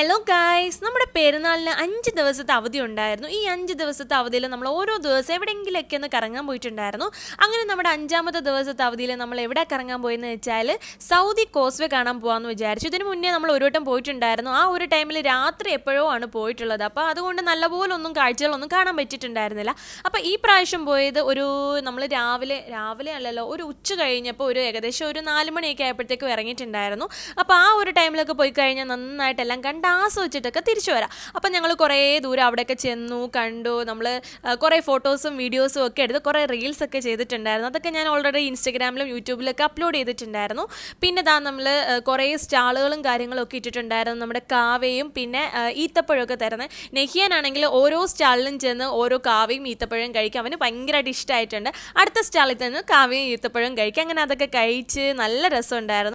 Hello guys, നമ്മുടെ പെരുന്നാളിന് 5 ദിവസത്തെ അവധി ഉണ്ടായിരുന്നു. ഈ 5 ദിവസത്തെ അവധിയിൽ നമ്മൾ ഓരോ ദിവസം എവിടെയെങ്കിലുമൊക്കെ ഒന്ന് കറങ്ങാൻ പോയിട്ടുണ്ടായിരുന്നു. അങ്ങനെ നമ്മുടെ 5ാമത്തെ ദിവസത്തെ അവധിയിൽ നമ്മൾ എവിടെ കറങ്ങാൻ പോയെന്ന് വെച്ചാൽ സൗദി കോസ്വേ കാണാൻ പോകാമെന്ന് വിചാരിച്ചു. ഇതിന് മുന്നേ നമ്മൾ ഒരു വട്ടം പോയിട്ടുണ്ടായിരുന്നു. ആ ഒരു ടൈമിൽ രാത്രി എപ്പോഴോ ആണ് പോയിട്ടുള്ളത്. അപ്പോൾ അതുകൊണ്ട് നല്ലപോലെ ഒന്നും കാഴ്ചകളൊന്നും കാണാൻ പറ്റിയിട്ടുണ്ടായിരുന്നില്ല. അപ്പോൾ ഈ പ്രാവശ്യം പോയത് നമ്മൾ രാവിലെ അല്ലല്ലോ, ഒരു ഉച്ച കഴിഞ്ഞപ്പോൾ ഏകദേശം ഒരു 4 മണിയൊക്കെ ആയപ്പോഴത്തേക്കും ഇറങ്ങിയിട്ടുണ്ടായിരുന്നു. അപ്പോൾ ആ ഒരു ടൈമിലൊക്കെ പോയി കഴിഞ്ഞാൽ നന്നായിട്ടെല്ലാം കണ്ട് ആസ്വദിച്ചിട്ടൊക്കെ തിരിച്ചു വരാം. അപ്പം ഞങ്ങൾ കുറേ ദൂരം അവിടെയൊക്കെ ചെന്നു കണ്ടു. നമ്മൾ കുറേ ഫോട്ടോസും വീഡിയോസും ഒക്കെ എടുത്ത് കുറേ റീൽസൊക്കെ ചെയ്തിട്ടുണ്ടായിരുന്നു. അതൊക്കെ ഞാൻ ഓൾറെഡി ഇൻസ്റ്റഗ്രാമിലും യൂട്യൂബിലൊക്കെ അപ്ലോഡ് ചെയ്തിട്ടുണ്ടായിരുന്നു. പിന്നെ നമ്മൾ കുറേ സ്റ്റാളുകളും കാര്യങ്ങളും ഒക്കെ ഇട്ടിട്ടുണ്ടായിരുന്നു. നമ്മുടെ കാവയും പിന്നെ ഈത്തപ്പഴമൊക്കെ തരുന്നത്. നെഹിയാനാണെങ്കിൽ ഓരോ സ്റ്റാളിലും ചെന്ന് ഓരോ കാവയും ഈത്തപ്പഴവും കഴിക്കും. അവന് ഭയങ്കരമായിട്ട് ഇഷ്ടമായിട്ടുണ്ട്. അടുത്ത സ്റ്റാളിൽ നിന്ന് കാവയും ഈത്തപ്പഴവും കഴിക്കും. അങ്ങനെ അതൊക്കെ കഴിച്ച് നല്ല രസമുണ്ടായിരുന്നു.